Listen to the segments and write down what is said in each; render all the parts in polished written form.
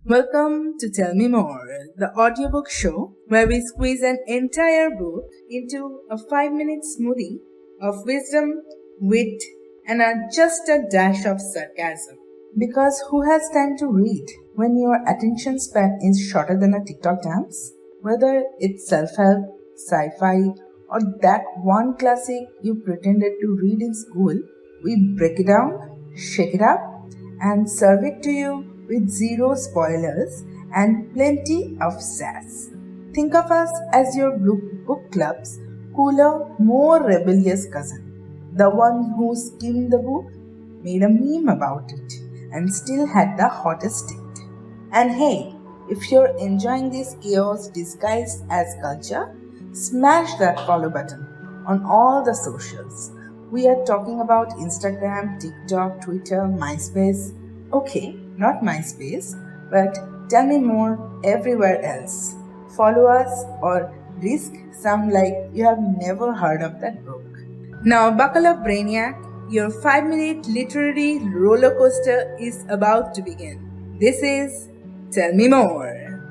Welcome to Tell Me More, the audiobook show where we squeeze an entire book into a 5-minute smoothie of wisdom, wit, and just a dash of sarcasm. Because who has time to read when your attention span is shorter than a TikTok dance? Whether it's self-help, sci-fi, or that one classic you pretended to read in school, we break it down, shake it up, and serve it to you with zero spoilers and plenty of sass. Think of us as your book club's cooler, more rebellious cousin, the one who skimmed the book, made a meme about it, and still had the hottest take. And hey, if you're enjoying this chaos disguised as culture, smash that follow button on all the socials. We are talking about Instagram, TikTok, Twitter, MySpace. Okay, not MySpace, but Tell Me More everywhere else. Follow us or risk sound like you have never heard of that book. Now buckle up, Brainiac. Your 5-minute literary roller coaster is about to begin. This is Tell Me More.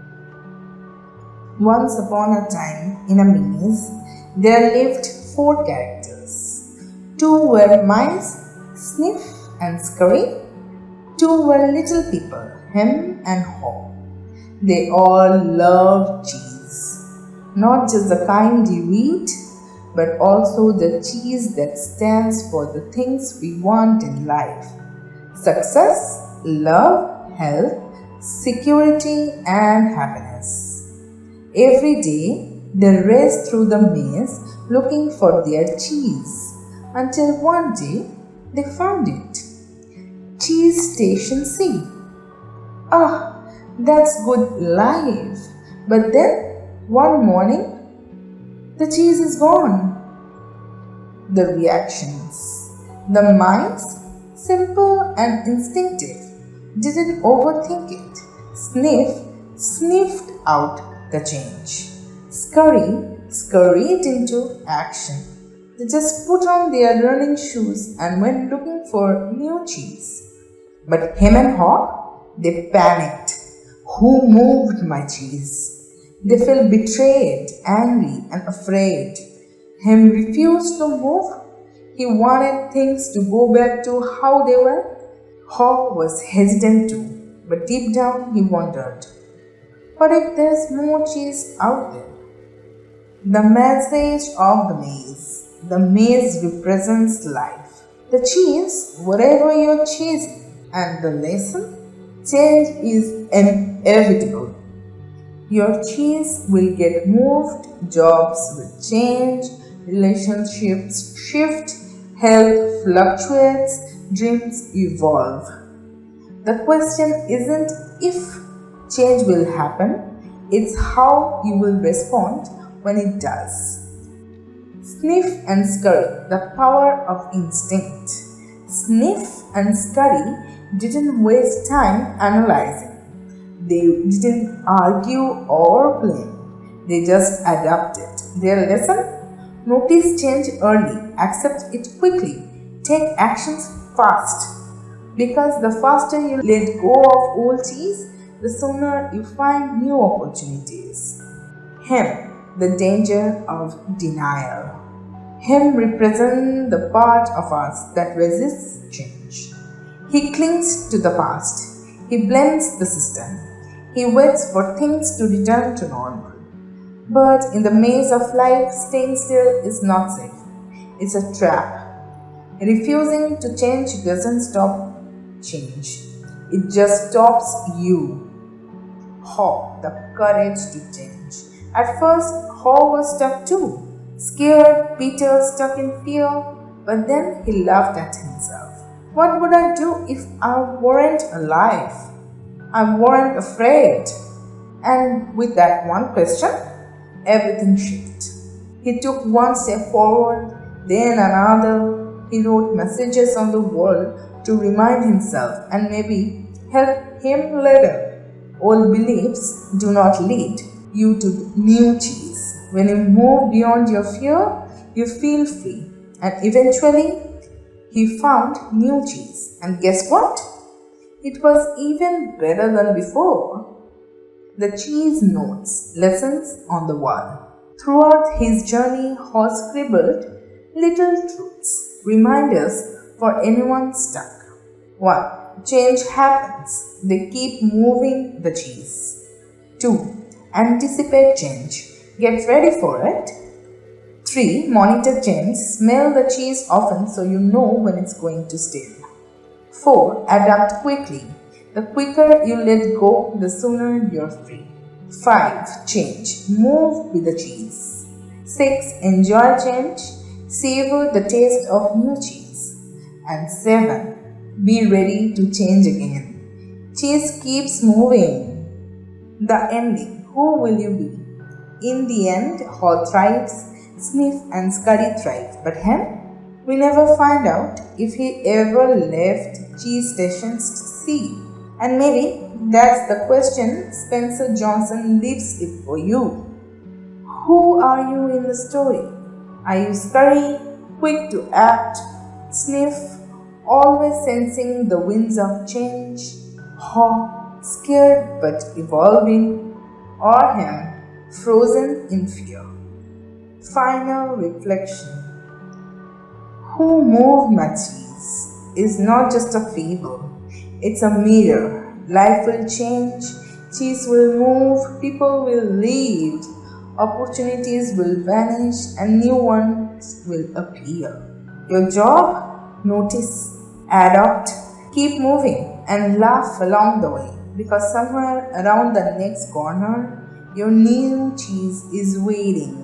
Once upon a time, in a maze, there lived 4 characters. 2 were mice, Sniff and Scurry. 2 were little people, Hem and Haw. They all loved cheese. Not just the kind you eat, but also the cheese that stands for the things we want in life. Success, love, health, security, and happiness. Every day, they raced through the maze looking for their cheese, until one day they found it. Cheese Station C. Ah, that's good life. But then, one morning, the cheese is gone. The reactions. The mice, simple and instinctive, didn't overthink it. Sniffed out the change. Scurried into action. They just put on their running shoes and went looking for new cheese. But Hem and Haw, they panicked. Who moved my cheese? They felt betrayed, angry, and afraid. Hem refused to move. He wanted things to go back to how they were. Haw was hesitant too, but deep down he wondered, what if there's more cheese out there? The message of the maze. The maze represents life. The cheese, whatever you're chasing, and the lesson, change is inevitable. Your cheese will get moved, jobs will change, relationships shift, health fluctuates, dreams evolve. The question isn't if change will happen, it's how you will respond when it does. Sniff and Scurry, the power of instinct. Sniff and Scurry didn't waste time analyzing. They didn't argue or blame. They just adapted. Their lesson? Notice change early, accept it quickly, take actions fast. Because the faster you let go of old cheese, the sooner you find new opportunities. Hem, the danger of denial. Hem represents the part of us that resists change. He clings to the past. He blames the system. He waits for things to return to normal. But in the maze of life, staying still is not safe. It's a trap. Refusing to change doesn't stop change. It just stops you. Haw, the courage to change. At first, Haw was stuck too. Scared, Peter stuck in fear, but then he laughed at himself. What would I do if I weren't alive? I weren't afraid. And with that one question, everything shifted. He took one step forward, then another. He wrote messages on the wall to remind himself and maybe help him later. Old beliefs do not lead you to new cheese. When you move beyond your fear, you feel free. And eventually, he found new cheese. And guess what? It was even better than before. The cheese notes lessons on the wall. Throughout his journey, Haw scribbled little truths, reminders for anyone stuck. 1. Change happens. They keep moving the cheese. 2. Anticipate change. Get ready for it. 3. Monitor change. Smell the cheese often so you know when it's going to stale. 4. Adapt quickly. The quicker you let go, the sooner you're free. 5. Change. Move with the cheese. 6. Enjoy change. Savor the taste of new cheese. And 7. Be ready to change again. Cheese keeps moving. The ending. Who will you be? In the end, Haw thrives, Sniff and Scurry thrive. But Hem? We never find out if he ever left cheese stations to see. And maybe that's the question Spencer Johnson leaves it for you. Who are you in the story? Are you Scurry, quick to act, Sniff, always sensing the winds of change, Haw, scared but evolving, or Hem, frozen in fear? Final reflection. Who moved my cheese is not just a fable. It's a mirror. Life will change, cheese will move, people will leave, opportunities will vanish, and new ones will appear. Your job? Notice, adapt, keep moving, and laugh along the way, because somewhere around the next corner, your new cheese is waiting.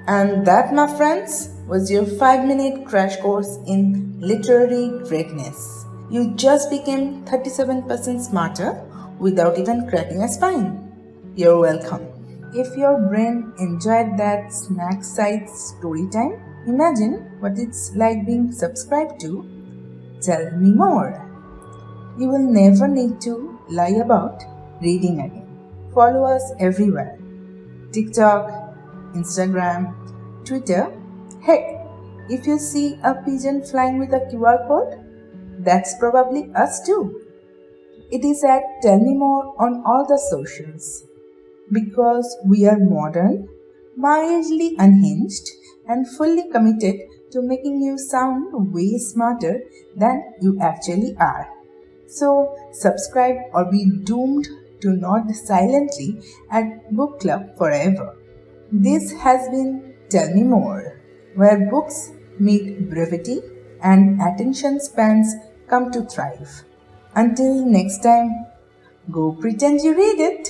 And that, my friends, was your 5-minute crash course in literary greatness. You just became 37% smarter without even cracking a spine. You're welcome. If your brain enjoyed that snack side story time, imagine what it's like being subscribed to. Tell me more. You will never need to lie about reading again. Follow us everywhere. TikTok, Instagram, Twitter. Heck, if you see a pigeon flying with a QR code, that's probably us too. It is at Tell Me More on all the socials. Because we are modern, mildly unhinged, and fully committed to making you sound way smarter than you actually are. So subscribe or be doomed to nod silently at book club forever. This has been Tell Me More, where books meet brevity and attention spans come to thrive. Until next time, go pretend you read it.